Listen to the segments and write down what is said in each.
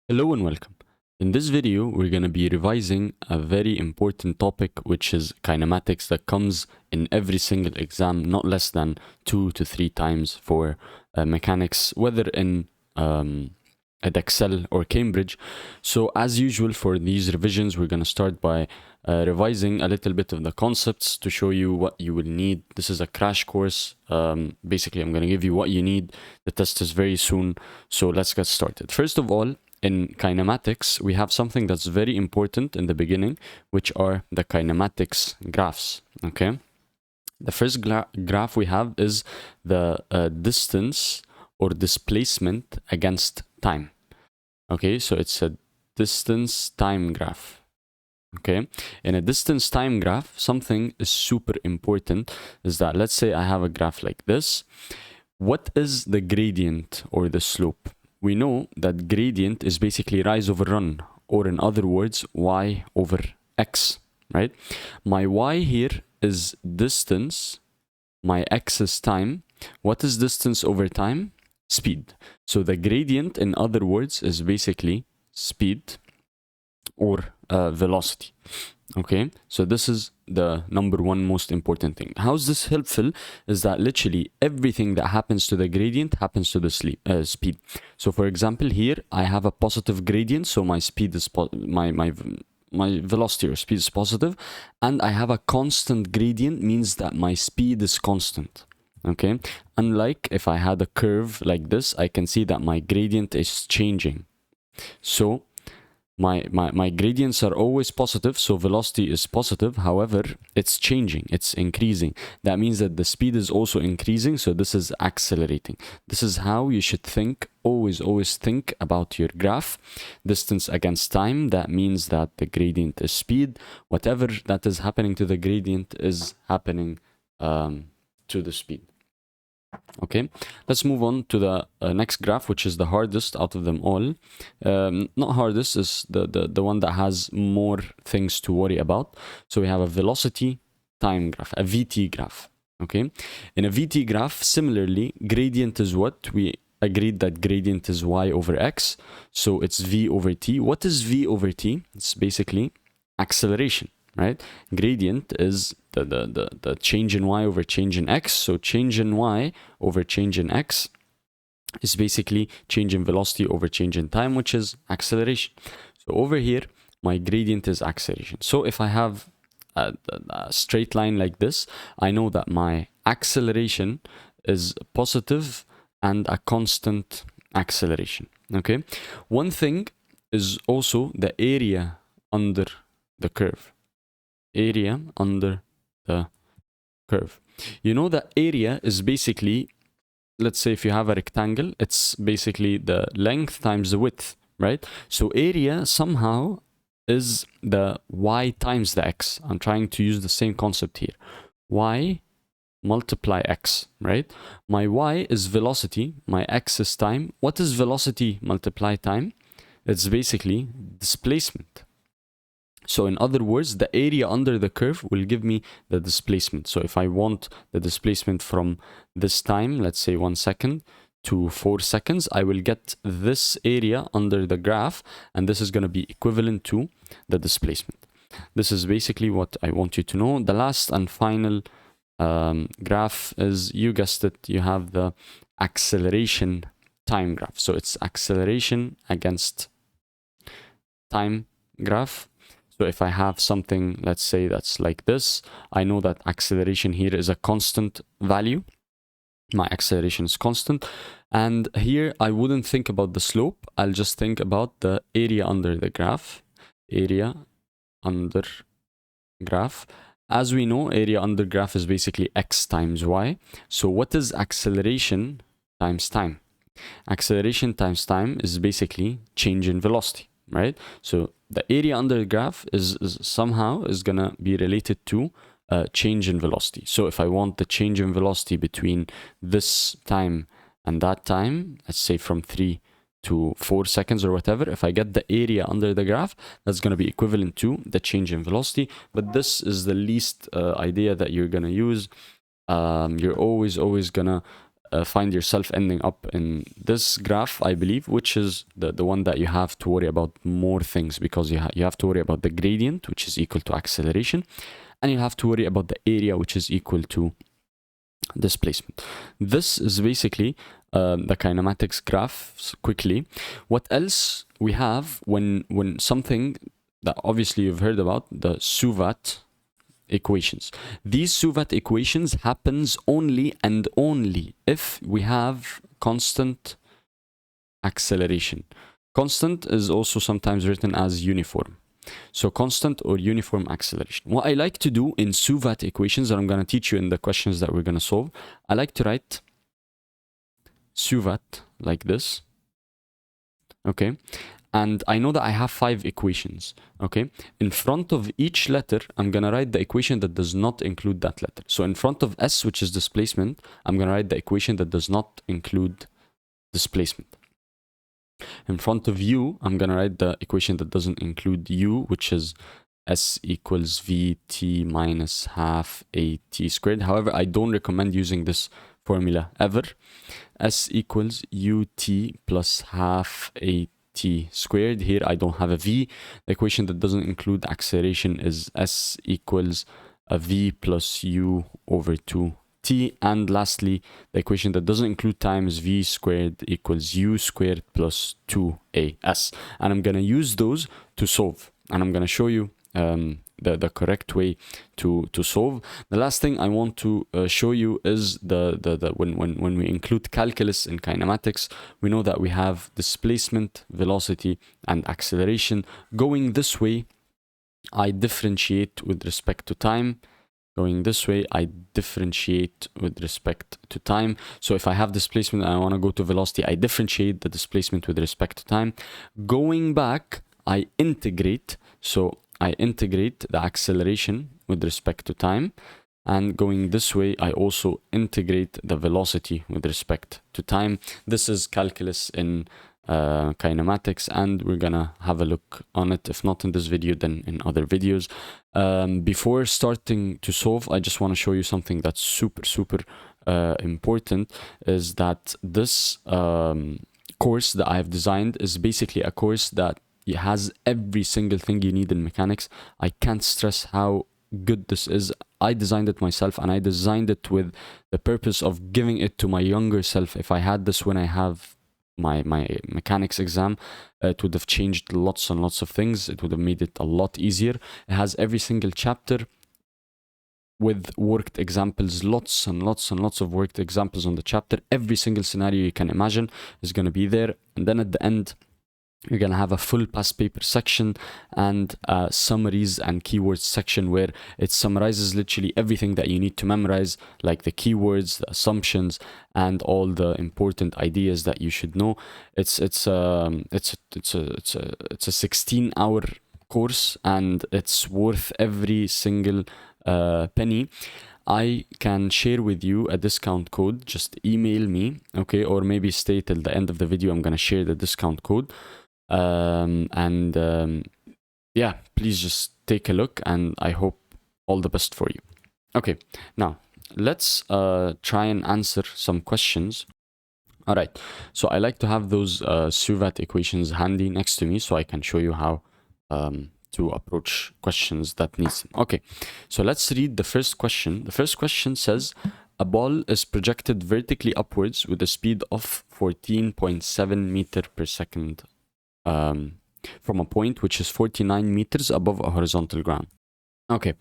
Hello and welcome. In this video, we're going to be revising a very important topic, which is kinematics, that comes in every single exam, not less than 2 to 3 times for mechanics, whether in Edexcel or Cambridge. So as usual for these revisions, we're going to start by revising a little bit of the concepts to show you what you will need. This is a crash course. Basically, I'm going to give you what you need. The test is very soon, so let's get started. First of all, in kinematics, we have something that's very important in the beginning, which are the kinematics graphs, okay? The first graph we have is the distance or displacement against time, okay? So it's a distance time graph, okay? In a distance time graph, something is super important is that, let's say I have a graph like this. What is the gradient or the slope? We know that gradient is basically rise over run, or in other words, y over x, right? My y here is distance, my x is time. What is distance over time? Speed. So the gradient, in other words, is basically speed or velocity. Okay, so this is the number one most important thing. How's this helpful? Is that literally everything that happens to the gradient happens to the speed. So for example, here I have a positive gradient, so my speed is my velocity or speed is positive, and I have a constant gradient, means that my speed is constant. Okay, unlike if I had a curve like this, I can see that my gradient is changing. So my gradients are always positive, so velocity is positive. However, it's changing, it's increasing. That means that the speed is also increasing, so this is accelerating. This is how you should think. Always think about your graph. Distance against time, that means that the gradient is speed. Whatever that is happening to the gradient is happening to the speed. Okay, let's move on to the next graph, which is the hardest out of them all. Not hardest, is the one that has more things to worry about. So we have a velocity time graph, a VT graph. Okay, in a VT graph, similarly, gradient is what? We agreed that gradient is y over x, so it's v over t. What is v over t? It's basically acceleration, right? Gradient is the change in y over change in x. So change in y over change in x is basically change in velocity over change in time, which is acceleration. So over here, my gradient is acceleration. So if I have a straight line like this, I know that my acceleration is positive and a constant acceleration. Okay, one thing is also the area under the curve. Area under the curve. You know that area is basically, let's say if you have a rectangle, it's basically the length times the width, right? So area somehow is the y times the x. I'm trying to use the same concept here. Y multiply x, right? My y is velocity, my x is time. What is velocity multiply time? It's basically displacement. So in other words, the area under the curve will give me the displacement. So if I want the displacement from this time, let's say 1 second, to 4 seconds, I will get this area under the graph, and this is going to be equivalent to the displacement. This is basically what I want you to know. The last and final graph is, you guessed it, you have the acceleration time graph. So it's acceleration against time graph. So if I have something, let's say that's like this, I know that acceleration here is a constant value. My acceleration is constant. And here I wouldn't think about the slope. I'll just think about the area under the graph. Area under graph. As we know, area under graph is basically x times y. So what is acceleration times time? Acceleration times time is basically change in velocity, right? So the area under the graph is somehow gonna be related to change in velocity. So if I want the change in velocity between this time and that time, let's say from 3 to 4 seconds or whatever, if I get the area under the graph, that's gonna be equivalent to the change in velocity. But this is the least idea that you're gonna use. You're always gonna find yourself ending up in this graph, I believe, which is the one that you have to worry about more things, because you have to worry about the gradient, which is equal to acceleration, and you have to worry about the area, which is equal to displacement. This is basically the kinematics graphs quickly. What else we have when something that obviously you've heard about, the Suvat equations. These Suvat equations happens only and only if we have constant acceleration. Constant is also sometimes written as uniform. So constant or uniform acceleration. What I like to do in Suvat equations, that I'm going to teach you in the questions that we're going to solve, I like to write Suvat like this. Okay. And I know that I have 5 equations, okay? In front of each letter, I'm gonna write the equation that does not include that letter. So in front of S, which is displacement, I'm gonna write the equation that does not include displacement. In front of U, I'm gonna write the equation that doesn't include U, which is S equals VT minus half AT squared. However, I don't recommend using this formula ever. S equals UT plus half AT squared. Here I don't have a V. The equation that doesn't include acceleration is S equals a V plus U over 2t. And lastly, the equation that doesn't include time is V squared equals U squared plus 2as. And I'm going to use those to solve. And I'm going to show you the correct way to solve. The last thing I want to show you is when we include calculus in kinematics, we know that we have displacement, velocity, and acceleration. Going this way, I differentiate with respect to time. Going this way, I differentiate with respect to time. So if I have displacement and I want to go to velocity, I differentiate the displacement with respect to time. Going back, I integrate. So I integrate the acceleration with respect to time, and going this way, I also integrate the velocity with respect to time. This is calculus in kinematics, and we're gonna have a look on it, if not in this video, then in other videos. Before starting to solve, I just want to show you something that's super important, is that this course that I've designed is basically a course that it has every single thing you need in mechanics. I can't stress how good this is. I designed it myself, and I designed it with the purpose of giving it to my younger self. If I had this when I have my mechanics exam, it would have changed lots and lots of things. It would have made it a lot easier. It has every single chapter with worked examples, lots and lots of worked examples on the chapter. Every single scenario you can imagine is going to be there. And then at the end, you're going to have a full past paper section and summaries and keywords section, where it summarizes literally everything that you need to memorize, like the keywords, the assumptions, and all the important ideas that you should know. It's a 16-hour course, and it's worth every single penny. I can share with you a discount code. Just email me, okay, or maybe stay till the end of the video. I'm going to share the discount code. Yeah, please just take a look, and I hope all the best for you. Okay, now let's try and answer some questions. All right, so I like to have those Suvat equations handy next to me so I can show you how to approach questions that need them. Okay, so let's read the first question. The first question says, a ball is projected vertically upwards with a speed of 14.7 meters per second from a point which is 49 meters above a horizontal ground. Okay,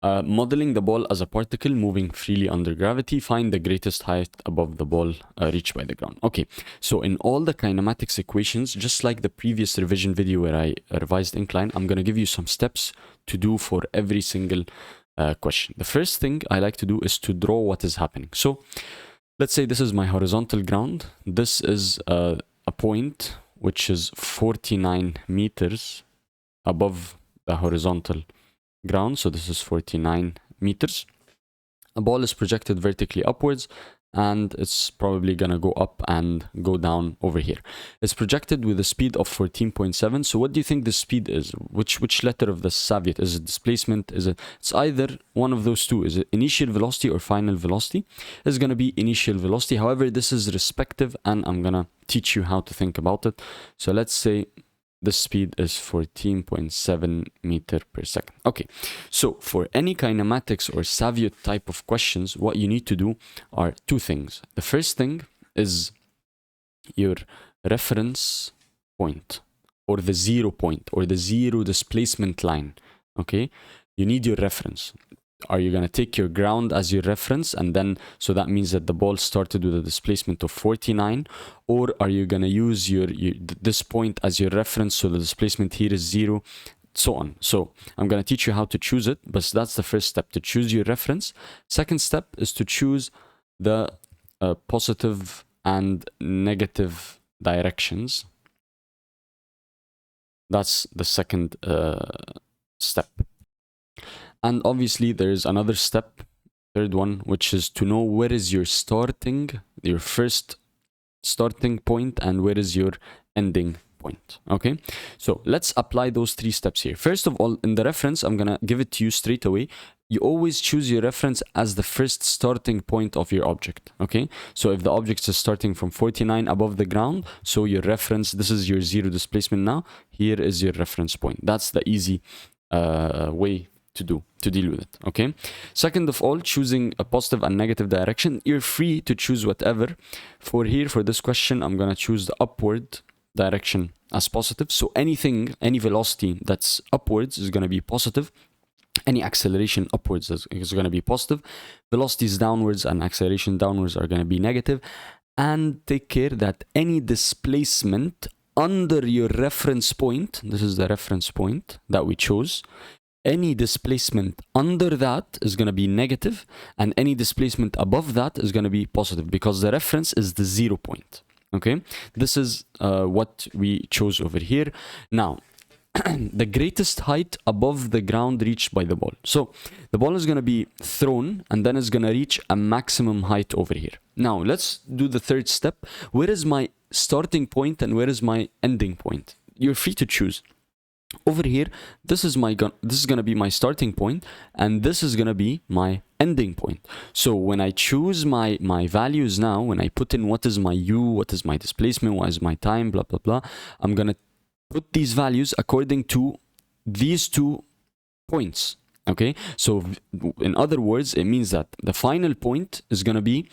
modeling the ball as a particle moving freely under gravity, find the greatest height above the ball reached by the ground. Okay, so in all the kinematics equations, just like the previous revision video where I revised incline, I'm going to give you some steps to do for every single question. The first thing I like to do is to draw what is happening. So let's say this is my horizontal ground. This is a point which is 49 meters above the horizontal ground. So this is 49 meters. A ball is projected vertically upwards, and it's probably gonna go up and go down over here. It's projected with a speed of 14.7. So what do you think the speed is? Which letter of the Suvat? Is it displacement? It's either one of those two. Is it initial velocity or final velocity? It's gonna be initial velocity. However, this is respective, and I'm gonna teach you how to think about it. So let's say the speed is 14.7 meter per second. Okay, so for any kinematics or Suvat type of questions, what you need to do are two things. The first thing is your reference point, or the 0 point, or the zero displacement line. Okay, you need your reference. Are you going to take your ground as your reference, and then so that means that the ball started with a displacement of 49, or are you going to use this point as your reference, so the displacement here is 0, so on. So I'm going to teach you how to choose it, but that's the first step, to choose your reference. Second step is to choose the positive and negative directions. That's the second step. And obviously there is another step, third one, which is to know where is your first starting point, and where is your ending point. Okay, so let's apply those three steps here. First of all, in the reference, I'm gonna give it to you straight away. You always choose your reference as the first starting point of your object. Okay, so if the object is starting from 49 above the ground, so your reference, this is your zero displacement now, here is your reference point. That's the easy way to deal with it. Okay, second of all, choosing a positive and negative direction. You're free to choose whatever. For this question, I'm gonna choose the upward direction as positive. So any velocity that's upwards is gonna be positive. Any acceleration upwards is gonna be positive. Velocities downwards and acceleration downwards are gonna be negative. And take care that any displacement under your reference point, this is the reference point that we chose, any displacement under that is going to be negative, and any displacement above that is going to be positive, because the reference is the 0 point. Okay, this is what we chose over here. Now, the greatest height above the ground reached by the ball. So the ball is going to be thrown, and then it's going to reach a maximum height over here. Now let's do the third step. Where is my starting point and where is my ending point? You're free to choose. Over here, this is going to be my starting point, and this is going to be my ending point. So when I choose my values now, when I put in what is my u, what is my displacement, what is my time, blah blah blah, I'm going to put these values according to these 2 points. Okay, so in other words, it means that the final point is going to be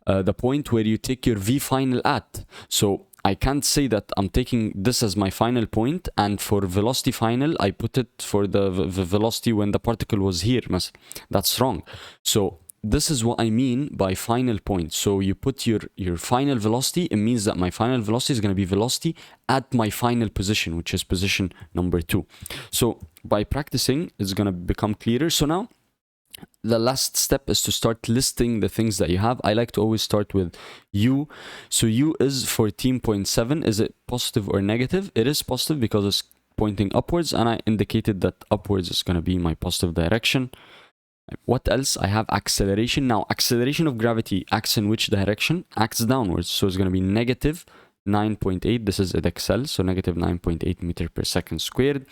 the point where you take your v final at. So I can't say that I'm taking this as my final point, and for velocity final, I put it for the velocity when the particle was here. That's wrong. So this is what I mean by final point. So you put your final velocity, it means that my final velocity is going to be velocity at my final position, which is position number 2. So by practicing, it's going to become clearer. So now, the last step is to start listing the things that you have. I like to always start with u. So u is 14.7. Is it positive or negative? It is positive because it's pointing upwards, and I indicated that upwards is going to be my positive direction. What else? I have acceleration. Now, acceleration of gravity acts in which direction? Acts downwards. So it's going to be negative 9.8. This is Edexcel, so negative 9.8 meter per second squared.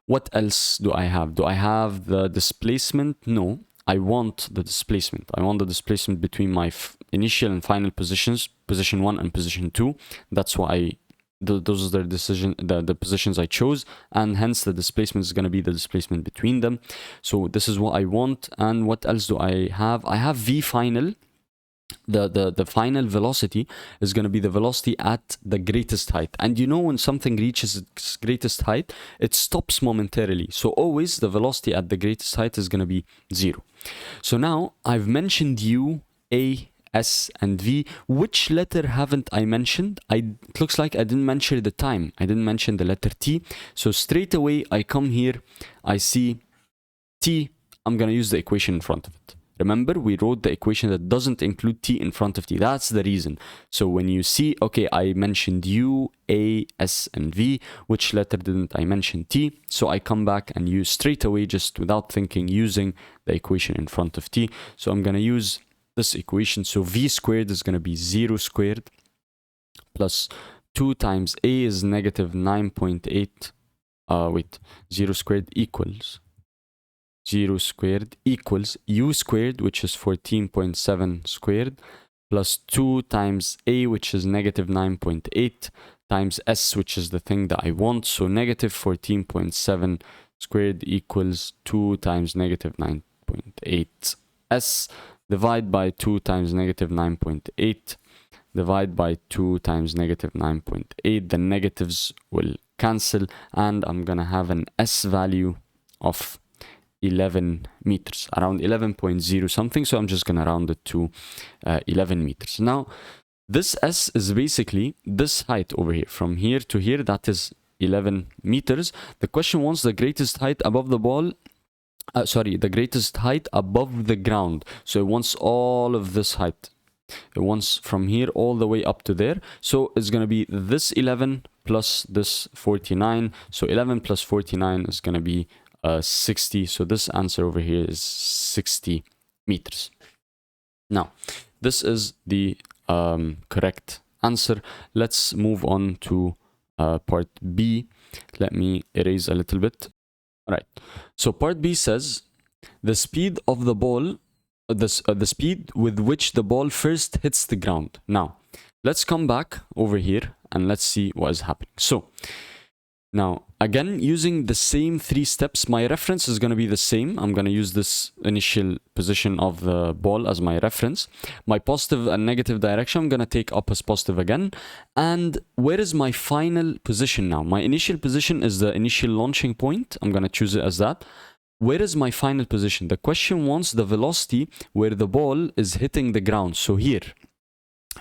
What else do I have? Do I have the displacement? No, I want the displacement. I want the displacement between my initial and final positions, position 1 and position 2. That's why those are the positions I chose, and hence the displacement is going to be the displacement between them. So this is what I want. And what else do I have? I have v final. The final velocity is going to be the velocity at the greatest height. And you know, when something reaches its greatest height, it stops momentarily. So always the velocity at the greatest height is going to be 0. So now I've mentioned u, a, s, and v. Which letter haven't I mentioned? It looks like I didn't mention the time. I didn't mention the letter t. So straight away I come here, I see t. I'm going to use the equation in front of it. Remember, we wrote the equation that doesn't include t in front of t. That's the reason. So when you see, okay, I mentioned u, a, s, and v, which letter didn't I mention t? So I come back and use straight away, just without thinking, using the equation in front of t. So I'm going to use this equation. So v squared is going to be 0 squared plus 2 times a is negative 9.8. 0 squared equals 0 squared equals u squared, which is 14.7 squared, plus 2 times a, which is negative 9.8, times s, which is the thing that I want. So negative 14.7 squared equals 2 times negative 9.8 s, divide by 2 times negative 9.8, divide by 2 times negative 9.8. The negatives will cancel, and I'm gonna have an s value of 11 meters, around 11.0 something. So I'm just gonna round it to 11 meters. Now this s is basically this height over here, from here to here, that is 11 meters. The question wants the greatest height above the ball, the greatest height above the ground. So it wants all of this height. It wants from here all the way up to there. So it's going to be this 11 plus this 49. So 11 plus 49 is going to be 60. So this answer over here is 60 meters. Now, this is the correct answer. Let's move on to part B. Let me erase a little bit. All right. So part B says the speed of the ball, the speed with which the ball first hits the ground. Now, let's come back over here and let's see what is happening. So now, again, using the same 3 steps, my reference is going to be the same. I'm going to use this initial position of the ball as my reference. My positive and negative direction, I'm going to take up as positive again. And where is my final position now? My initial position is the initial launching point. I'm going to choose it as that. Where is my final position? The question wants the velocity where the ball is hitting the ground. So here.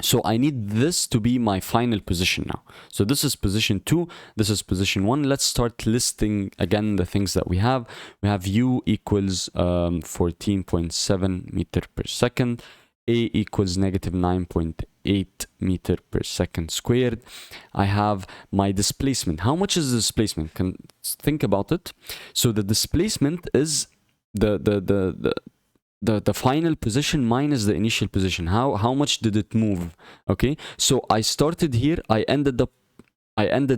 So I need this to be my final position now. So this is position 2, this is position 1. Let's start listing again the things that we have. We have u equals 14.7 meter per second. A equals negative 9.8 meter per second squared. I have my displacement. How much is the displacement? Think about it. So the displacement is the final position minus the initial position. How much did it move? Okay, so I started here, I ended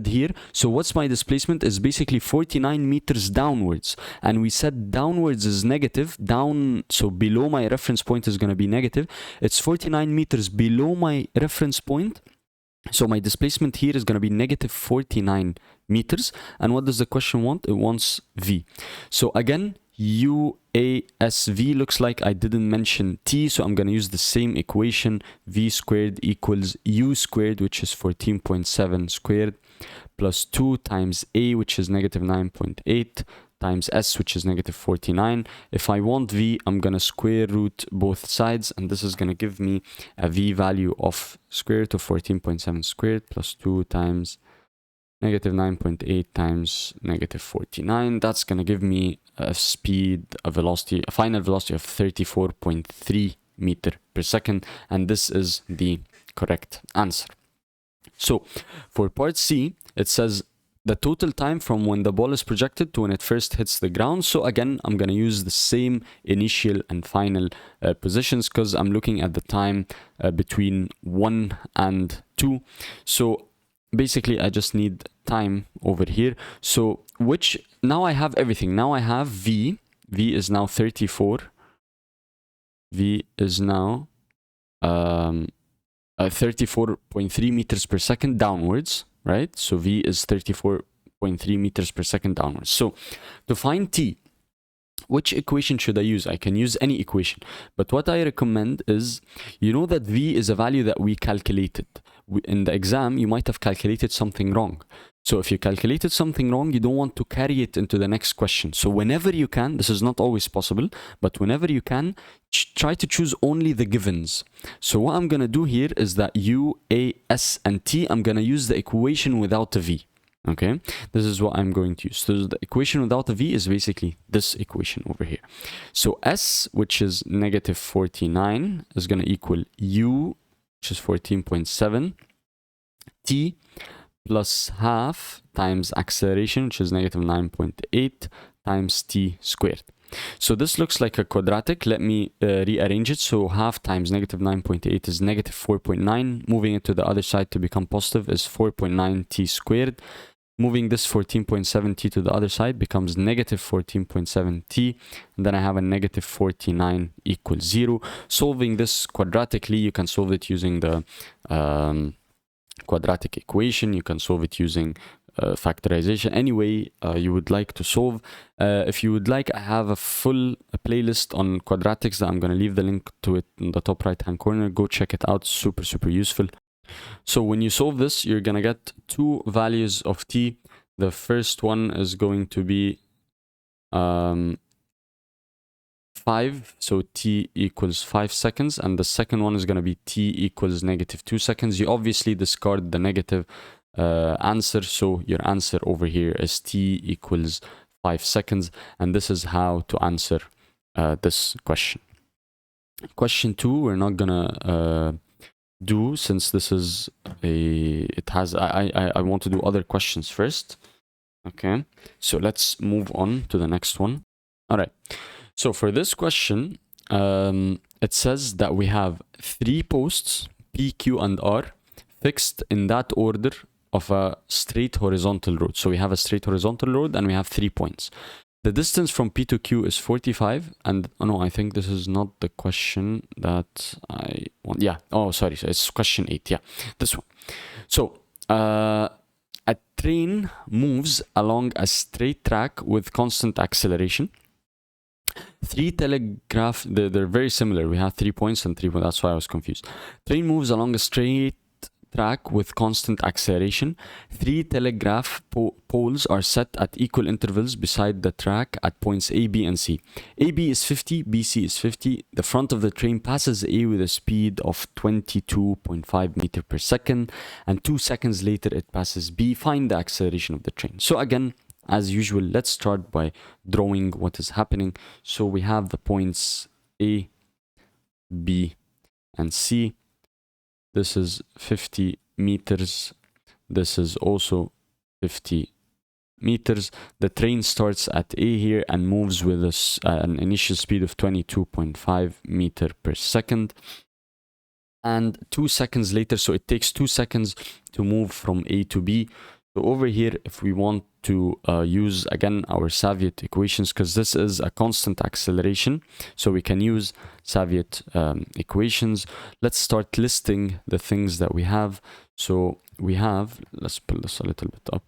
here. So what's my displacement? Is basically 49 meters downwards, and we said downwards is negative, down, so below my reference point is going to be negative. It's 49 meters below my reference point, so my displacement here is going to be negative 49 meters. And what does the question want? It wants v. So again, UASV looks like I didn't mention t, so I'm going to use the same equation. V squared equals u squared, which is 14.7 squared, plus 2 times a, which is negative 9.8, times s, which is negative 49. If I want v, I'm going to square root both sides, and this is going to give me a v value of square root of 14.7 squared plus 2 times negative 9.8 times negative 49. That's going to give me a speed, a velocity, a final velocity of 34.3 meter per second. And this is the correct answer. So for part C, it says the total time from when the ball is projected to when it first hits the ground. So again, I'm going to use the same initial and final positions, because I'm looking at the time between 1 and 2. So basically, I just need time over here. So now I have everything. Now I have V. V is now 34. V is now 34.3 meters per second downwards, right? So V is 34.3 meters per second downwards. So to find T, which equation should I use? I can use any equation. But what I recommend is, you know that V is a value that we calculated. In the exam, you might have calculated something wrong. So if you calculated something wrong, you don't want to carry it into the next question. So whenever you can, this is not always possible, but whenever you can, try to choose only the givens. So what I'm going to do here is that U, A, S, and T, I'm going to use the equation without a V. Okay, this is what I'm going to use. So the equation without a V is basically this equation over here. So S, which is negative 49, is going to equal U, which is 14.7, T plus half times acceleration, which is negative 9.8, times T squared. So this looks like a quadratic. Let me rearrange it. So half times negative 9.8 is negative 4.9. Moving it to the other side to become positive is 4.9t squared. Moving this 14.7t to the other side becomes negative 14.7t. And then I have a negative 49 equals 0. Solving this quadratically, you can solve it using the quadratic equation. You can solve it using factorization any way you would like to solve. If you would like, I have a full playlist on quadratics that I'm going to leave the link to it in the top right hand corner. Go check it out. Super useful. So when you solve this, you're going to get two values of t. The first one is going to be 5, so t equals 5 seconds, and the second one is going to be t equals negative 2 seconds. You obviously discard the negative answer, so your answer over here is t equals 5 seconds, and this is how to answer this question. Question 2 we're not gonna do, since this is I want to do other questions first. Okay, so let's move on to the next one. All right, so for this question it says that we have 3 posts P, Q and R fixed in that order of a straight horizontal road. So we have a straight horizontal road and we have 3 points. The distance from P to Q is 45, and oh no, I think this is not the question that I want. Yeah, oh sorry, so it's question 8. Yeah, this one. So a train moves along a straight track with constant acceleration. 3 telegraph, they're very similar. We have 3 points and 3 points, that's why I was confused. Train moves along a straight track with constant acceleration. 3 telegraph poles are set at equal intervals beside the track at points A, B and C. AB is 50, BC is 50. The front of the train passes A with a speed of 22.5 meters per second, and 2 seconds later it passes B. Find the acceleration of the train. So again, as usual, let's start by drawing what is happening. So we have the points A, B and C. This is 50 meters. This is also 50 meters. The train starts at A here and moves with an initial speed of 22.5 meters per second. And 2 seconds later, so it takes 2 seconds to move from A to B. So over here, if we want to use again our Suvat equations, because this is a constant acceleration, so we can use Suvat equations. Let's start listing the things that we have. So we have, let's pull this a little bit up.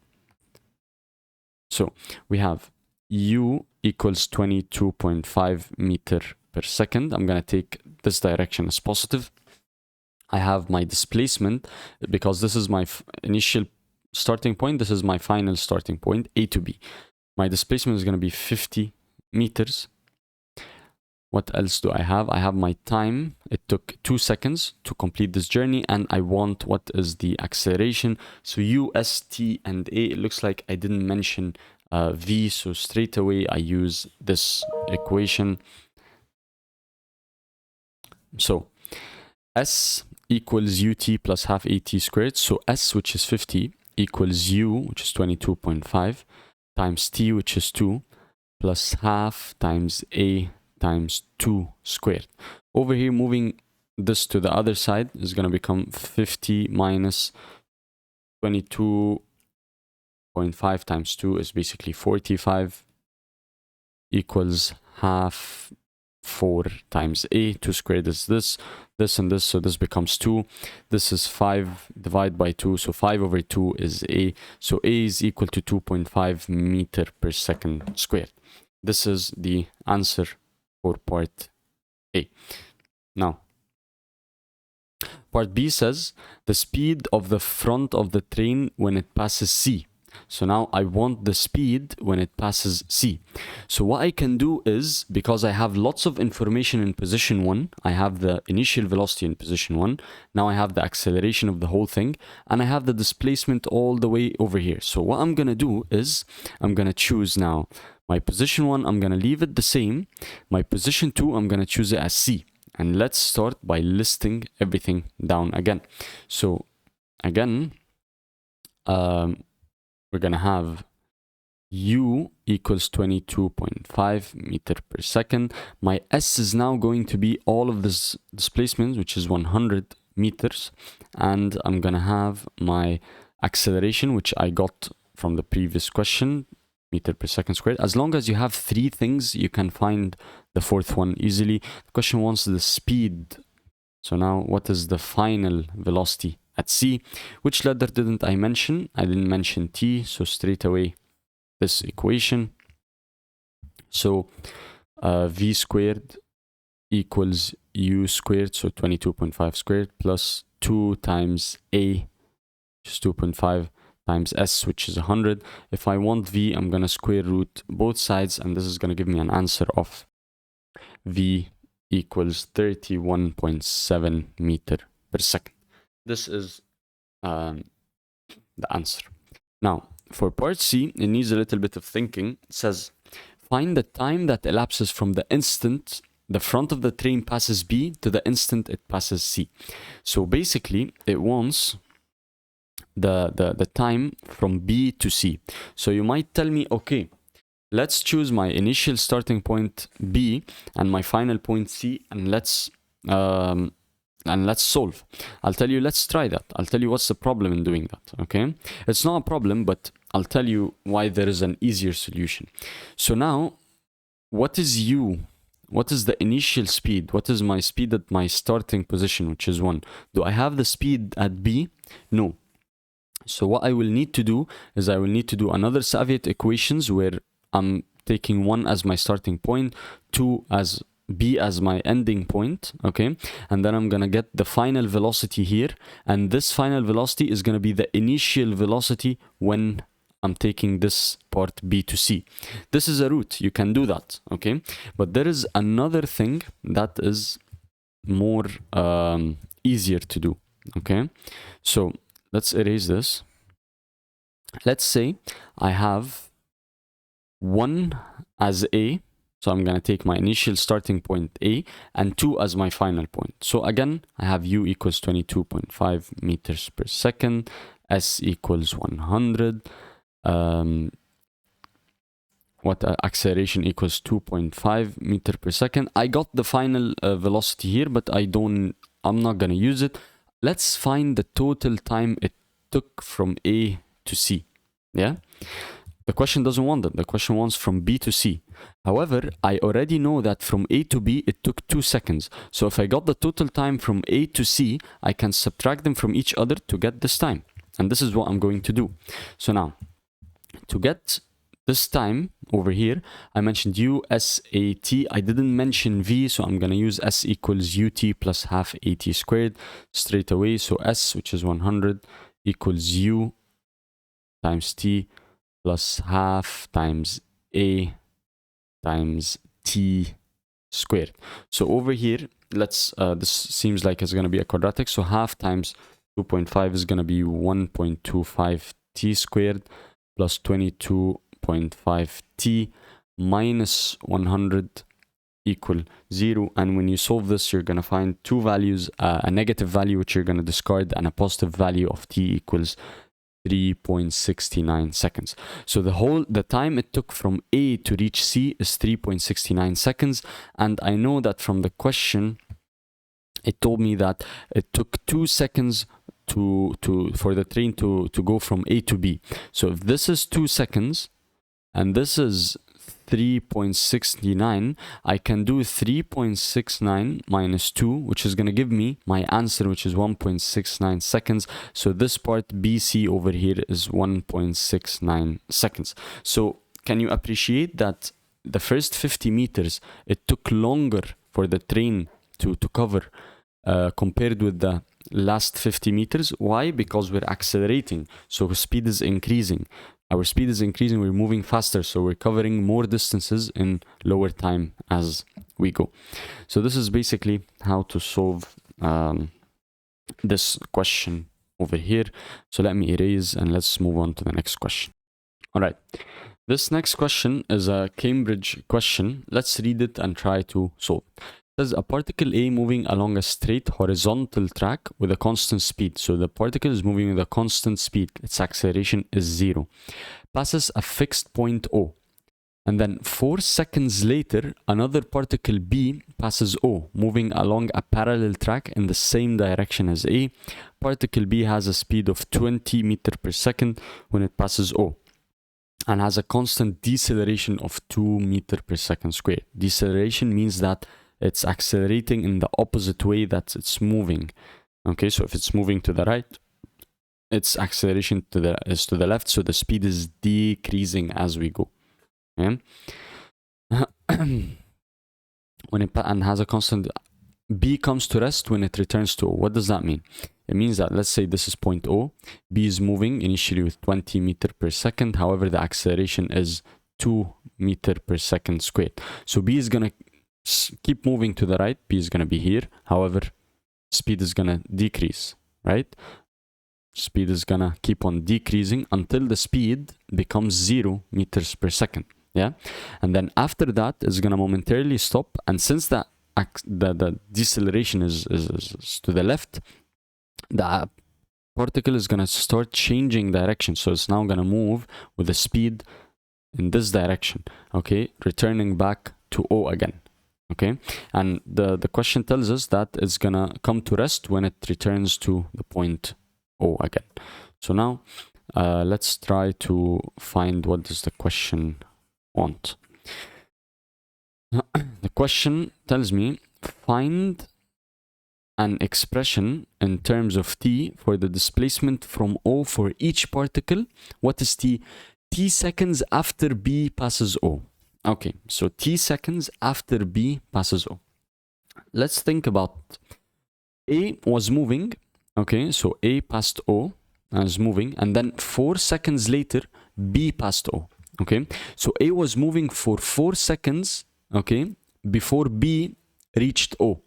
So we have u equals 22.5 meters per second. I'm going to take this direction as positive. I have my displacement, because this is my initial starting point, this is my final starting point, A to B. My displacement is going to be 50 meters. What else do I have? I have my time. It took 2 seconds to complete this journey, and I want what is the acceleration. So U, S, T, and A. It looks like I didn't mention V, so straight away I use this equation. So S equals UT plus half AT squared. So S, which is 50, equals U, which is 22.5, times T, which is 2, plus half times A times 2 squared. Over here, moving this to the other side is going to become 50 minus 22.5 times 2 is basically 45, equals half 4 times A. 2 squared is this and this, so this becomes 2. This is 5 divided by 2, so 5 over 2 is A. So A is equal to 2.5 meters per second squared. This is the answer for part A. Now, part B says the speed of the front of the train when it passes C. So now I want the speed when it passes C. So what I can do is, because I have lots of information in position 1, I have the initial velocity in position 1, now I have the acceleration of the whole thing, and I have the displacement all the way over here. So what I'm going to do is, I'm going to choose now my position 1, I'm going to leave it the same. My position 2, I'm going to choose it as C. And let's start by listing everything down again. So again, we're going to have u equals 22.5 meter per second. My s is now going to be all of this displacement, which is 100 meters. And I'm going to have my acceleration, which I got from the previous question, meter per second squared. As long as you have three things, you can find the fourth one easily. The question wants the speed. So now, what is the final velocity at c? Which letter didn't I mention? I didn't mention t, so straight away this equation. So v squared equals u squared, so 22.5 squared, plus 2 times a, which is 2.5, times s, which is 100. If I want v, I'm going to square root both sides, and this is going to give me an answer of v equals 31.7 meter per second. This is the answer. Now, for part C, it needs a little bit of thinking. It says, find the time that elapses from the instant the front of the train passes B to the instant it passes C. So basically, it wants the time from B to C. So you might tell me, okay, let's choose my initial starting point B and my final point C, and let's solve. I'll tell you, let's try that. I'll tell you what's the problem in doing that, okay? It's not a problem, but I'll tell you why there is an easier solution. So now, what is U? What is the initial speed? What is my speed at my starting position, which is 1? Do I have the speed at B? No. So what I will need to do is I will need to do another Suvat equations where I'm taking 1 as my starting point, 2 as B as my ending point, okay? And then I'm gonna get the final velocity here, and this final velocity is gonna be the initial velocity when I'm taking this part B to C. This is a route, you can do that, okay? But there is another thing that is more easier to do, okay? So let's erase this. Let's say I have 1 as A, so I'm going to take my initial starting point A, and 2 as my final point. So again, I have U equals 22.5 meters per second, S equals 100, acceleration equals 2.5 meter per second. I got the final velocity here, but I'm not going to use it. Let's find the total time it took from A to C. Yeah? The question doesn't want that. The question wants from B to C. However, I already know that from A to B, it took 2 seconds. So if I got the total time from A to C, I can subtract them from each other to get this time. And this is what I'm going to do. So now, to get this time over here, I mentioned U, S, A, T. I didn't mention V, so I'm going to use S equals UT plus half AT squared straight away. So S, which is 100, equals U times T plus half times A times T squared. So over here, let's, this seems like it's going to be a quadratic. So half times 2.5 is going to be 1.25 T squared plus 22.5 T minus 100 equal 0. And when you solve this, you're going to find two values, a negative value, which you're going to discard, and a positive value of T equals 3.69 seconds. So the time it took from A to reach C is 3.69 seconds. And I know that from the question, it told me that it took 2 seconds for the train to go from A to B. So if this is 2 seconds and this is 3.69, I can do 3.69 minus 2, which is going to give me my answer, which is 1.69 seconds. So this part BC over here is 1.69 seconds. So can you appreciate that the first 50 meters, it took longer for the train to cover compared with the last 50 meters? Why? Because we're accelerating, so speed is increasing. Our speed is increasing, we're moving faster, so we're covering more distances in lower time as we go. So this is basically how to solve this question over here. So let me erase and let's move on to the next question. All right, this next question is a Cambridge question. Let's read it and try to solve it. It says a particle A moving along a straight horizontal track with a constant speed. So the particle is moving with a constant speed. Its acceleration is 0. Passes a fixed point O. And then 4 seconds later, another particle B passes O, moving along a parallel track in the same direction as A. Particle B has a speed of 20 meters per second when it passes O, and has a constant deceleration of 2 meters per second squared. Deceleration means that it's accelerating in the opposite way that it's moving. Okay, so if it's moving to the right, its acceleration is to the left, so the speed is decreasing as we go. Okay? When it and has a constant, B comes to rest when it returns to O. What does that mean? It means that, let's say this is point O, B is moving initially with 20 meters per second, however the acceleration is 2 meters per second squared. So B is going to keep moving to the right, B is going to be here, however speed is going to decrease, right? Speed is going to keep on decreasing until the speed becomes 0 meters per second, yeah? And then after that, it's going to momentarily stop, and since the deceleration is to the left, the particle is going to start changing direction. So it's now going to move with the speed in this direction, okay, returning back to O again, okay? And the question tells us that it's going to come to rest when it returns to the point O again. So now let's try to find what does the question want. The question tells me, find an expression in terms of t for the displacement from O for each particle. What is t? T seconds after B passes O. Okay, so t seconds after B passes O. Let's think about A was moving. Okay, so A passed O and is moving, and then 4 seconds later B passed O. Okay, so A was moving for 4 seconds, okay, before B reached O,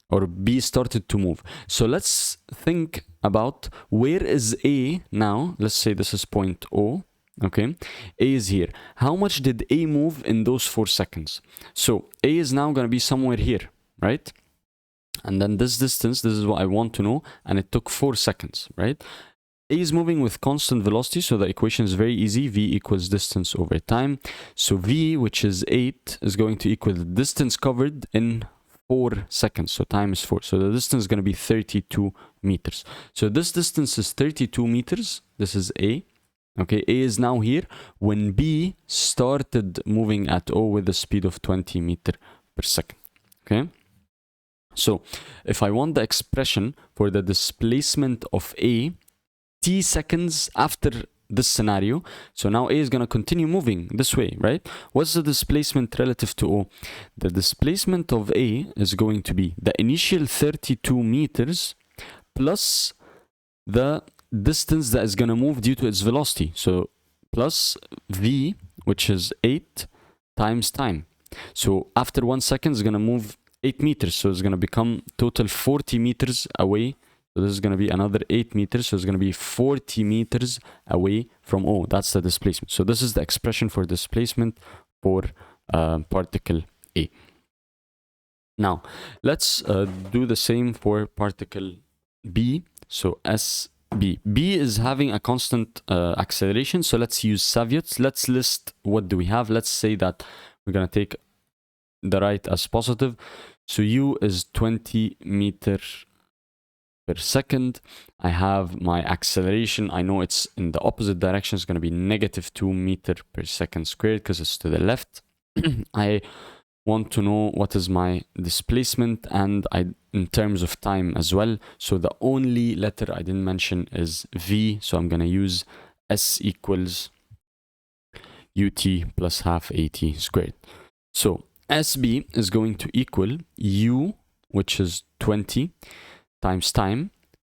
or B started to move. So let's think about where is A now. Let's say this is point O, okay? A is here. How much did A move in those 4 seconds? So A is now going to be somewhere here, right? And then this distance, this is what I want to know, and it took 4 seconds, right? A is moving with constant velocity, so the equation is very easy. V equals distance over time. So V, which is 8, is going to equal the distance covered in 4 seconds. So time is 4. So the distance is going to be 32 meters. So this distance is 32 meters. This is A. Okay, A is now here when B started moving at O with a speed of 20 meters per second. Okay. So if I want the expression for the displacement of A, t seconds after this scenario, so now A is going to continue moving this way, right? What's the displacement relative to O? The displacement of A is going to be the initial 32 meters plus the distance that is going to move due to its velocity. So plus V, which is 8 times time. So after 1 second, it's going to move 8 meters. So it's going to become total 40 meters away. So this is going to be another 8 meters. So it's going to be 40 meters away from O. That's the displacement. So this is the expression for displacement for particle A. Now, let's do the same for particle B. So SB. B is having a constant acceleration. So let's use Suvat. Let's list what do we have. Let's say that we're going to take the right as positive. So U is 20 meters per second. I have my acceleration. I know it's in the opposite direction. It's going to be negative 2 meters per second squared because it's to the left. I want to know what is my displacement and in terms of time as well. So the only letter I didn't mention is V. So I'm going to use S equals UT plus half AT squared. So SB is going to equal U, which is 20, times time,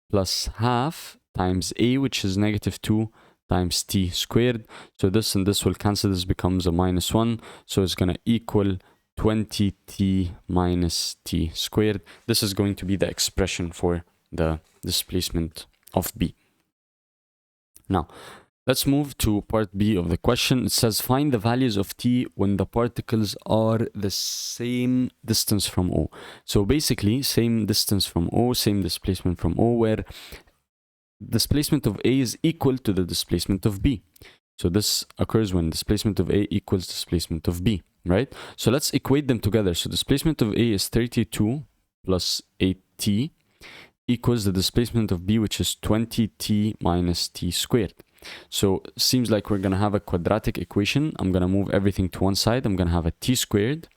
plus half times A, which is negative 2, times T squared. So this and this will cancel. This becomes a minus 1. So it's going to equal 20T minus T squared. This is going to be the expression for the displacement of B. Now, Let's move to part B of the question. It says find the values of t when the particles are the same distance from O. So basically, same distance from O, same displacement from O, where displacement of A is equal to the displacement of B. So this occurs when displacement of A equals displacement of B, right? So let's equate them together. So displacement of A is 32 plus 8t equals the displacement of B, which is 20t minus t squared. So seems like we're going to have a quadratic equation. I'm going to move everything to one side. I'm going to have a t squared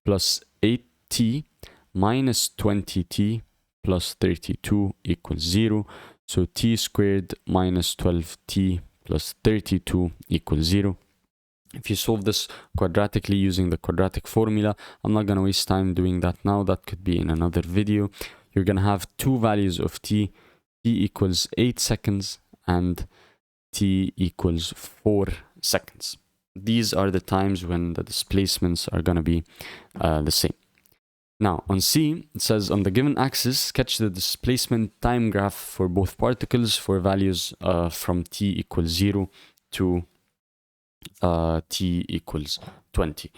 plus 8t minus 20t plus 32 equals 0. So t squared minus 12t plus 32 equals 0. If you solve this quadratically using the quadratic formula, I'm not going to waste time doing that now. That could be in another video. You're going to have two values of t equals 8 seconds and t equals 4 seconds. These are the times when the displacements are going to be the same. Now, on C, it says on the given axis, sketch the displacement time graph for both particles for values from t equals 0 to t equals 20.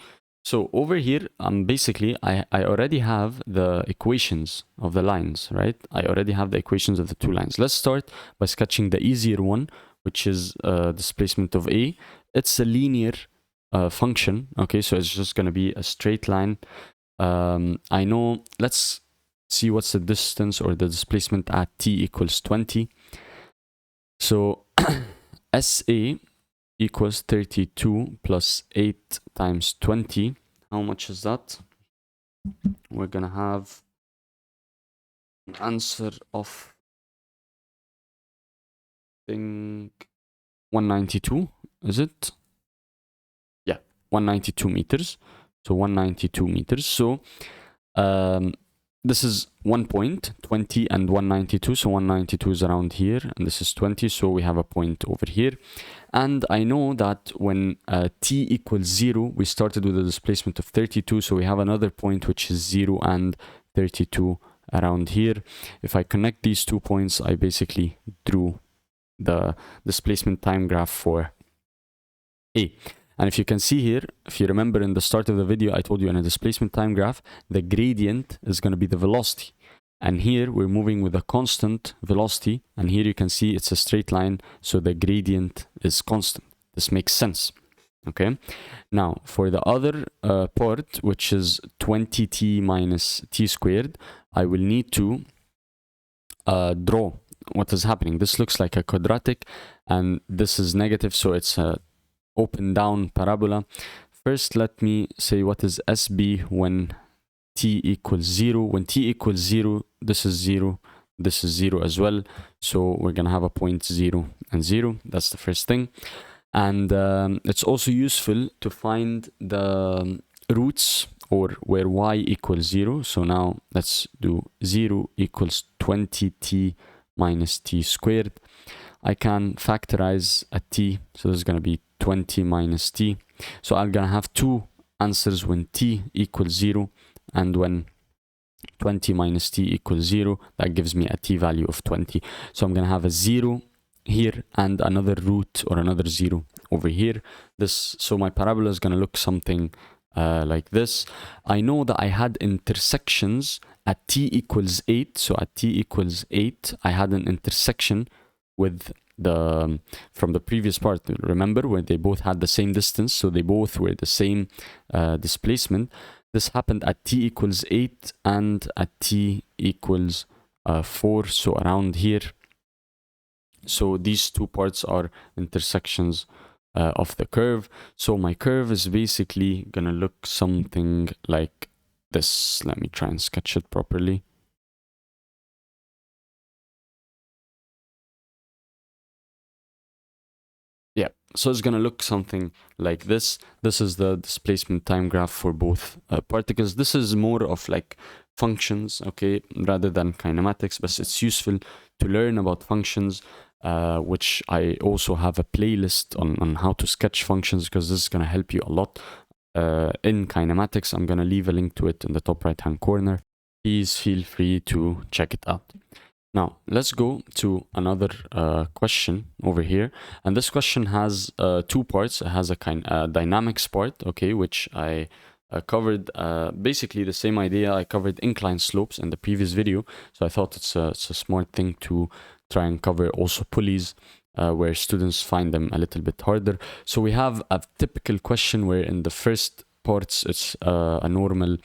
So over here, basically, I already have the equations of the lines, right? I already have the equations of the two lines. Let's start by sketching the easier one, which is displacement of A. It's a linear function, okay? So it's just going to be a straight line. I know, let's see what's the distance or the displacement at t equals 20. So SA equals 32 plus 8 times 20. How much is that? We're gonna have an answer of, I think, 192, is it? Yeah, 192 meters. So 192 meters. So this is 1 point, 20 and 192. So 192 is around here, and this is 20. So we have a point over here. And I know that when t equals 0, we started with a displacement of 32. So we have another point which is 0 and 32 around here. If I connect these 2 points, I basically drew the displacement time graph for A. And if you can see here, if you remember in the start of the video, I told you in a displacement time graph, the gradient is going to be the velocity. And here we're moving with a constant velocity. And here you can see it's a straight line. So the gradient is constant. This makes sense. Okay. Now for the other part, which is 20t minus t squared, I will need to draw what is happening. This looks like a quadratic and this is negative. So it's a open down parabola. First, let me say what is SB when t equals 0. When t equals 0, this is 0, this is 0 as well. So we're gonna have a point 0 and 0. That's the first thing. And it's also useful to find the roots or where y equals 0. So now let's do 0 equals 20t minus t squared. I can factorize a t, so this is going to be 20 minus t. So I'm going to have two answers when t equals 0 and when 20 minus t equals 0. That gives me a t value of 20. So I'm going to have a 0 here and another root or another 0 over here. So my parabola is going to look something like this. I know that I had intersections at t equals 8. So at t equals 8, I had an intersection with the from the previous part. Remember where they both had the same distance, so they both were the same displacement. This happened at t equals 8 and at t equals 4, so around here. So these two parts are intersections of the curve. So my curve is basically gonna look something like this. Let me try and sketch it properly. Yeah, so it's gonna look something like this. This is the displacement time graph for both particles. This is more of like functions, okay, rather than kinematics, but it's useful to learn about functions, which I also have a playlist on how to sketch functions, because this is gonna help you a lot in kinematics. I'm gonna leave a link to it in the top right hand corner. Please feel free to check it out. Now, let's go to another question over here. And this question has two parts. It has a dynamics part, okay, which I covered basically the same idea. I covered incline slopes in the previous video. So I thought it's a smart thing to try and cover also pulleys, where students find them a little bit harder. So we have a typical question where in the first parts it's a normal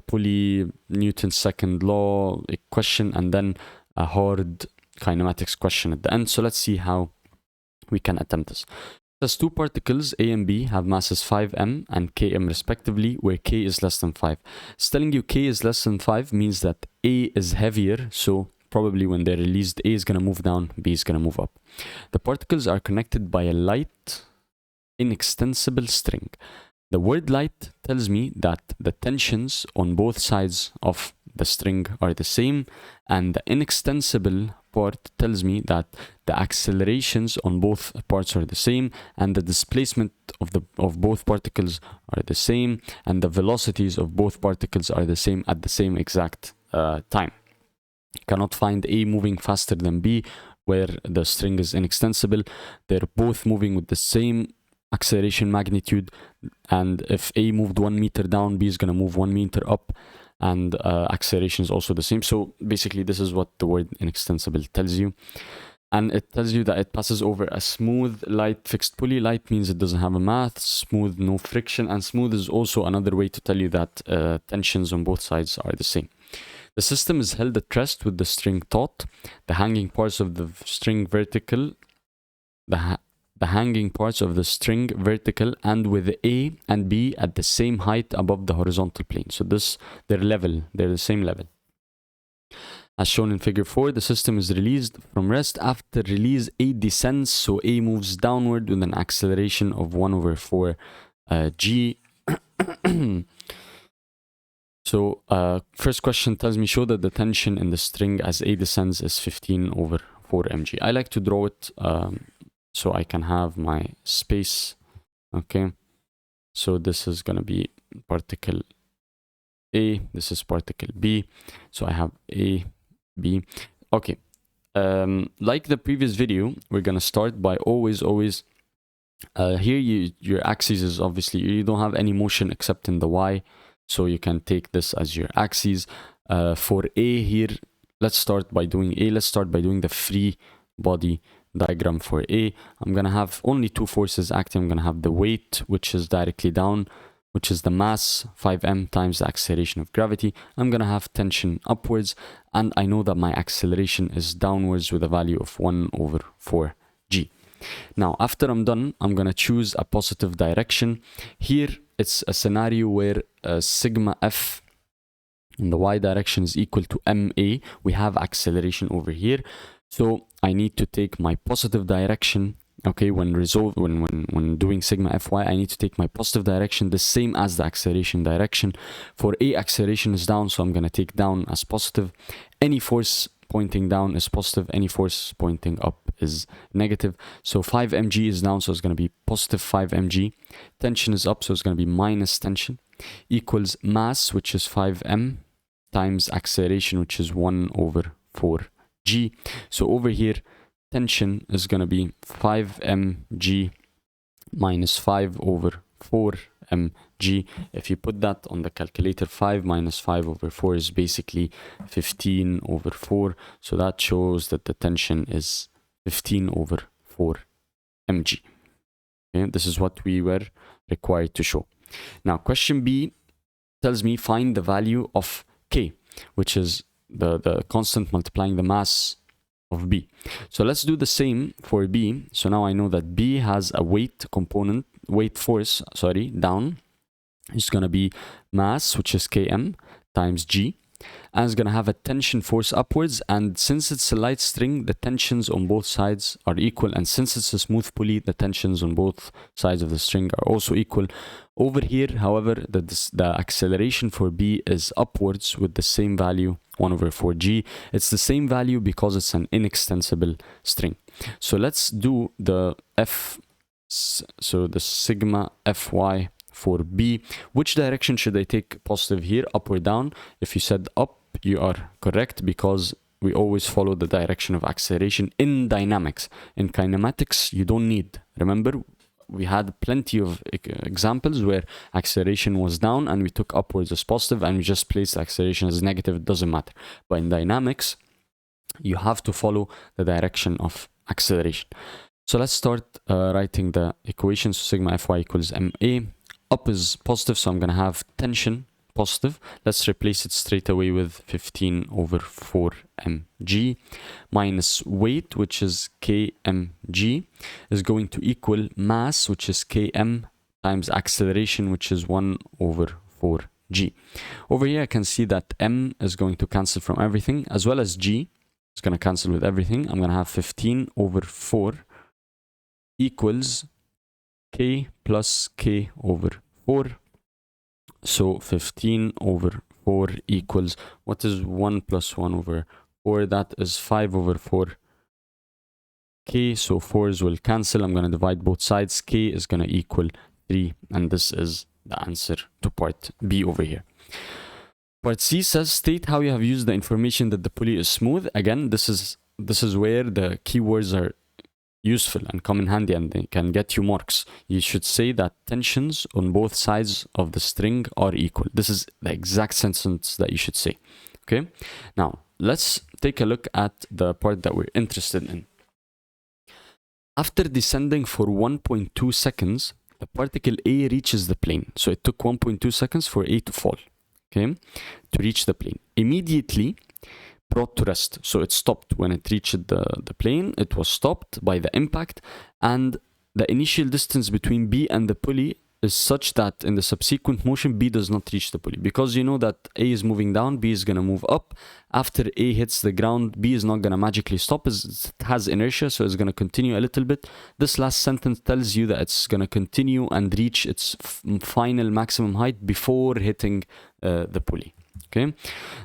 pulley, Newton's second law question, and then a hard kinematics question at the end. So let's see how we can attempt this. As two particles, A and B, have masses 5m and km respectively, where k is less than 5. It's telling you k is less than 5 means that A is heavier, so probably when they're released, A is going to move down, B is going to move up. The particles are connected by a light, inextensible string. The word light tells me that the tensions on both sides of the string are the same, and the inextensible part tells me that the accelerations on both parts are the same, and the displacement of both particles are the same, and the velocities of both particles are the same at the same exact time. You cannot find A moving faster than B where the string is inextensible. They're both moving with the same acceleration magnitude, and if A moved 1 meter down, B is going to move 1 meter up, and acceleration is also the same. So basically this is what the word inextensible tells you, and it tells you that it passes over a smooth light fixed pulley. Light means it doesn't have a mass. Smooth, no friction, and smooth is also another way to tell you that tensions on both sides are the same. The system is held at rest with the string taut, the hanging parts of the string vertical, the hanging parts of the string vertical, and with A and B at the same height above the horizontal plane. So they're level, they're the same level. As shown in figure 4, the system is released from rest. After release, A descends, so A moves downward with an acceleration of 1/4 g. So first question tells me show that the tension in the string as A descends is 15/4 mg. I like to draw it so I can have my space. Okay, so this is gonna be particle A, this is particle B, so I have A, B. Okay, like the previous video, we're gonna start by always here your axis is obviously, you don't have any motion except in the Y, so you can take this as your axis. For A here, let's start by doing the free body diagram for A. I'm gonna have only two forces acting. I'm gonna have the weight, which is directly down, which is the mass 5m times the acceleration of gravity. I'm gonna have tension upwards, and I know that my acceleration is downwards with a value of 1/4 g. Now after I'm done, I'm gonna choose a positive direction. Here it's a scenario where sigma f in the y direction is equal to ma. We have acceleration over here, so I need to take my positive direction. Okay, when doing sigma fy, I need to take my positive direction the same as the acceleration direction. For A, acceleration is down, so I'm going to take down as positive. Any force pointing down is positive, any force pointing up is negative. So 5 mg is down, so it's going to be positive 5 mg. Tension is up, so it's going to be minus tension, equals mass, which is 5m, times acceleration, which is 1/4 g. So over here, tension is going to be 5 mg minus 5/4 mg. If you put that on the calculator, 5 minus 5/4 is basically 15/4. So that shows that the tension is 15/4 mg. Okay, this is what we were required to show. Now question B tells me find the value of K, which is the constant multiplying the mass of B. So let's do the same for B. So now I know that B has a weight component, down. It's going to be mass, which is Km, times G. And it's going to have a tension force upwards. And since it's a light string, the tensions on both sides are equal. And since it's a smooth pulley, the tensions on both sides of the string are also equal. Over here, however, the acceleration for B is upwards with the same value, 1/4 g. It's the same value because it's an inextensible string. So let's do the the sigma fy for B. Which direction should I take positive here, up or down? If you said up, you are correct because we always follow the direction of acceleration in dynamics. In kinematics, you don't need. Remember, we had plenty of examples where acceleration was down and we took upwards as positive, and we just placed acceleration as negative. It doesn't matter. But in dynamics, you have to follow the direction of acceleration. So let's start writing the equation. So sigma Fy equals ma. Up is positive, so I'm going to have tension positive. Let's replace it straight away with 15 over 4 mg minus weight, which is kmg, is going to equal mass, which is km, times acceleration, which is 1 over 4g. Over here I can see that m is going to cancel from everything, as well as g is going to cancel with everything. I'm going to have 15 over 4 equals k plus k over 4. So 15 over 4 equals, what is 1 plus 1 over 4? That is 5 over 4 k. So 4s will cancel. I'm going to divide both sides. K is going to equal 3. And this is the answer to part B over here. Part C says, state how you have used the information that the pulley is smooth. Again, this is where the keywords are useful and come in handy, and they can get you marks. You should say that tensions on both sides of the string are equal. This is the exact sentence that you should say. Okay, now let's take a look at the part that we're interested in. After descending for 1.2 seconds, the particle A reaches the plane. So it took 1.2 seconds for A to fall, okay, to reach the plane. Immediately brought to rest. So it stopped when it reached the plane. It was stopped by the impact, and the initial distance between B and the pulley is such that in the subsequent motion B does not reach the pulley, because you know that A is moving down, B is going to move up. After A hits the ground, B is not going to magically stop. It has inertia, so it's going to continue a little bit. This last sentence tells you that it's going to continue and reach its final maximum height before hitting the pulley. Okay,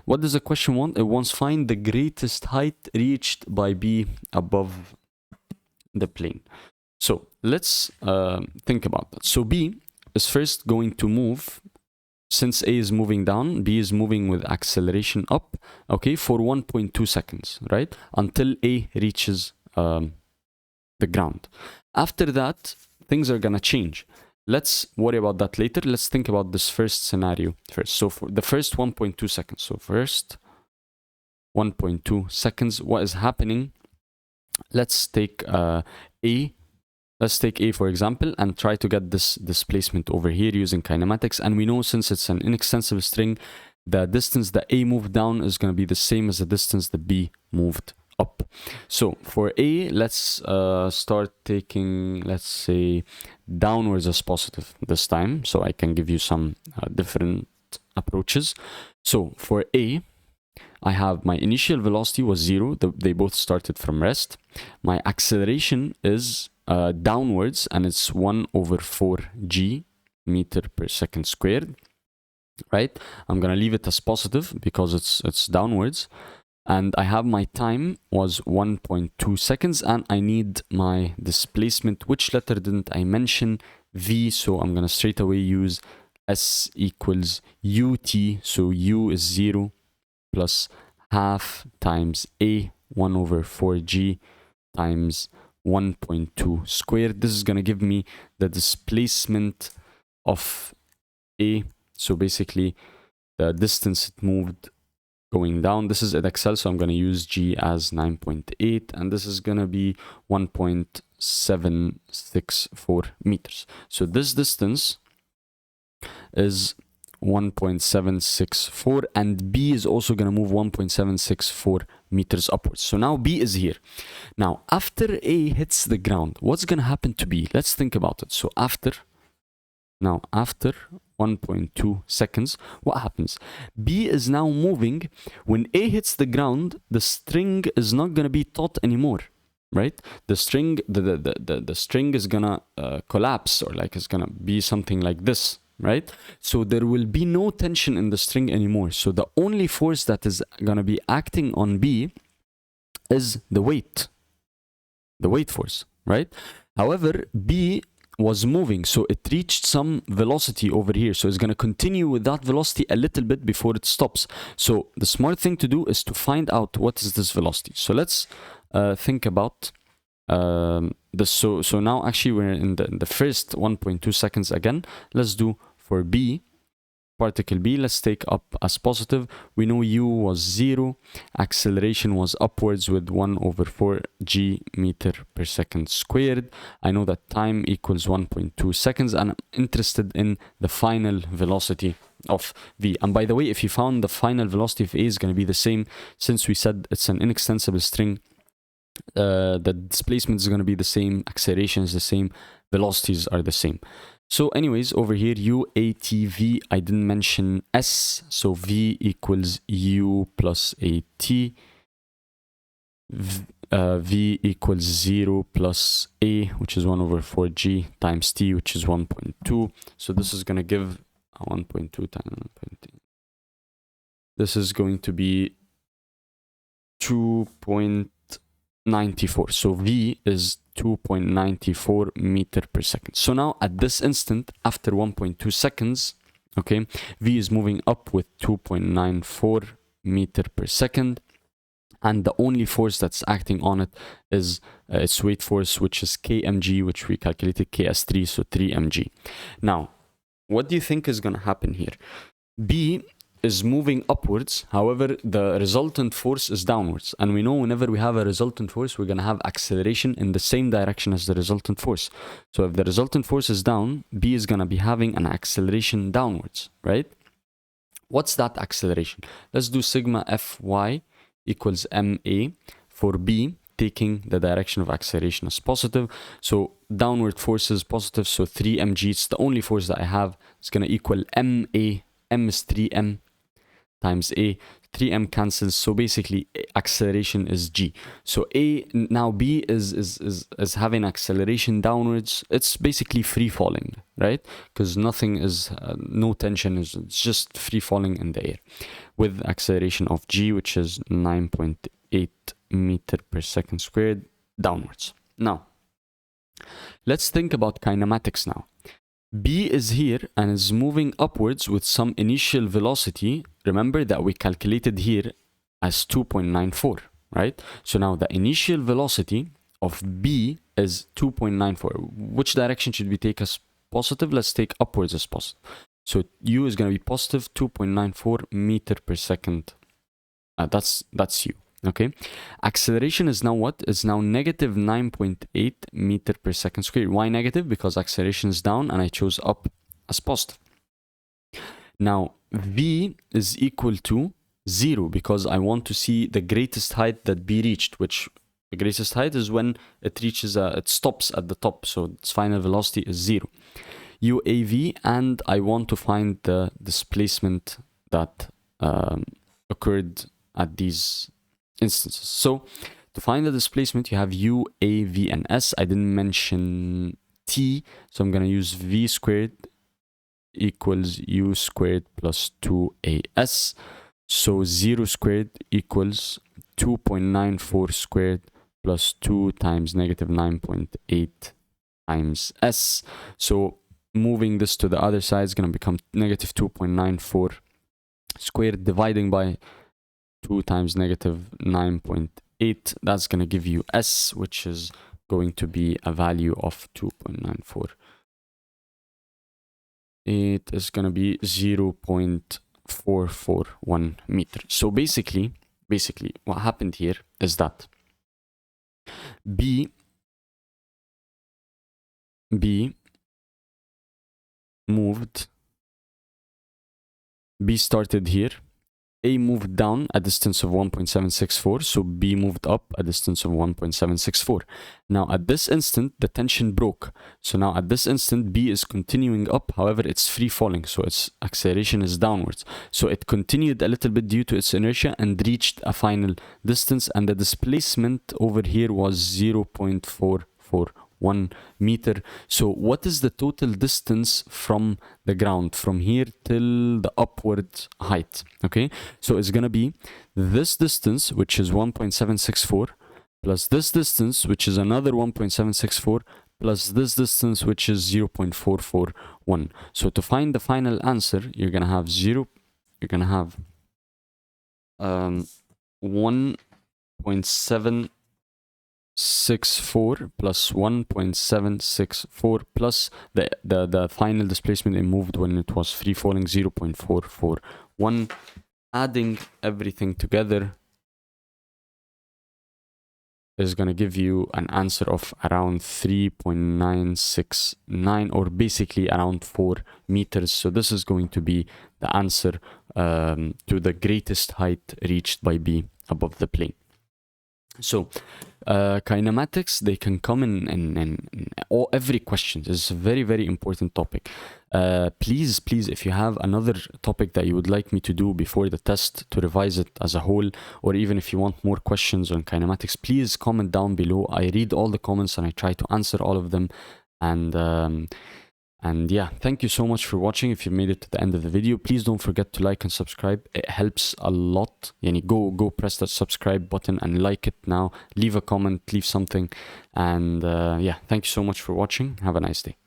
what does the question want? It wants find the greatest height reached by B above the plane. So let's think about that. So B is first going to move, since A is moving down, B is moving with acceleration up, okay, for 1.2 seconds, right? Until A reaches the ground. After that, things are gonna change. Let's worry about that later. Let's think about this first scenario first. So for the first 1.2 seconds, so first 1.2 seconds, what is happening? Let's take A. Let's take A for example and try to get this displacement over here using kinematics. And we know, since it's an inextensible string, the distance that A moved down is going to be the same as the distance that B moved up. So for A, let's start taking, let's say, downwards as positive this time, so I can give you some different approaches. So for A, I have my initial velocity was 0. They both started from rest. My acceleration is downwards, and it's 1 over 4g meter per second squared, right? I'm gonna leave it as positive because it's downwards. And I have my time was 1.2 seconds, and I need my displacement. Which letter didn't I mention? V. So I'm gonna straight away use S equals ut. So u is 0 plus half times A, 1 over 4g times 1.2 squared. This is gonna give me the displacement of A. So basically the distance it moved going down. This is Edexcel, so I'm going to use G as 9.8, and this is going to be 1.764 meters. So this distance is 1.764, and B is also going to move 1.764 meters upwards. So now B is here. Now, after A hits the ground, what's going to happen to B? Let's think about it. So after 1.2 seconds, what happens? B is now moving. When A hits the ground, the string is not going to be taut anymore, right? The string, the string is going to collapse, or like it's going to be something like this, right? So there will be no tension in the string anymore. So the only force that is going to be acting on B is the weight force, right? However, B was moving, so it reached some velocity over here, so it's going to continue with that velocity a little bit before it stops. So the smart thing to do is to find out what is this velocity. So let's think about this. So now actually we're in the first 1.2 seconds again. Let's do for B, particle B, let's take up as positive. We know u was 0, acceleration was upwards with 1/4 g meter per second squared. I know that time equals 1.2 seconds, and I'm interested in the final velocity of V. And by the way, if you found the final velocity of A is going to be the same, since we said it's an inextensible string, the displacement is going to be the same, acceleration is the same, velocities are the same. So anyways, over here, U, A, T, V, I didn't mention S, so V equals U plus A, T. V equals 0 plus A, which is 1/4 G, times T, which is 1.2. So this is going to give 1.2 times 1.2. This is going to be 2.94. So V is 2.94 meter per second. So now at this instant, after 1.2 seconds, okay, V is moving up with 2.94 meter per second. And the only force that's acting on it is its weight force, which is kmg, which we calculated ks3, so 3 mg. Now, what do you think is going to happen here? B is moving upwards, however, the resultant force is downwards. And we know whenever we have a resultant force, we're going to have acceleration in the same direction as the resultant force. So if the resultant force is down, B is going to be having an acceleration downwards, right? What's that acceleration? Let's do sigma Fy equals ma for B, taking the direction of acceleration as positive. So downward force is positive, so 3 mg, it's the only force that I have. It's going to equal ma, m is 3m times a, 3m cancels, so basically acceleration is g. So a, now B is having acceleration downwards. It's basically free falling, right? Because nothing is, no tension, it's just free falling in the air with acceleration of g, which is 9.8 meter per second squared downwards. Now, let's think about kinematics now. B is here and is moving upwards with some initial velocity. Remember that we calculated here as 2.94, right? So now the initial velocity of B is 2.94. Which direction should we take as positive? Let's take upwards as positive. So U is going to be positive 2.94 meter per second. That's U. Okay, acceleration is now what? It's now negative 9.8 meter per second squared. Why negative? Because acceleration is down and I chose up as positive. Now, V is equal to 0 because I want to see the greatest height that B reached, which the greatest height is when it reaches, it stops at the top. So its final velocity is 0. UAV, and I want to find the displacement that occurred at these instances. So to find the displacement, you have U, A, V, and S. I didn't mention T, so I'm going to use V squared equals U squared plus 2AS. So 0 squared equals 2.94 squared plus 2 times negative 9.8 times S. So moving this to the other side is going to become negative 2.94 squared, dividing by 2 times negative 9.8. That's going to give you S, which is going to be a value of 2.94. It is going to be 0.441 meter. So basically what happened here is that B moved, B started here, A moved down a distance of 1.764, so B moved up a distance of 1.764. Now at this instant, the tension broke. So now at this instant, B is continuing up, however, it's free falling, so its acceleration is downwards. So it continued a little bit due to its inertia and reached a final distance, and the displacement over here was 0.441 meter. So what is the total distance from the ground, from here till the upward height? Okay, so it's going to be this distance, which is 1.764, plus this distance, which is another 1.764, plus this distance, which is 0.441. So to find the final answer, you're gonna have 1.764 plus 1.764 plus the final displacement it moved when it was free falling, 0.441. Adding everything together is going to give you an answer of around 3.969, or basically around 4 meters. So this is going to be the answer to the greatest height reached by B above the plane. So kinematics, they can come in every question. This is a very, very important topic. Please, if you have another topic that you would like me to do before the test to revise it as a whole, or even if you want more questions on kinematics, please comment down below. I read all the comments and I try to answer all of them. And yeah, thank you so much for watching. If you made it to the end of the video, please don't forget to like and subscribe. It helps a lot. Go press that subscribe button and like it now. Leave a comment, leave something. And yeah, thank you so much for watching. Have a nice day.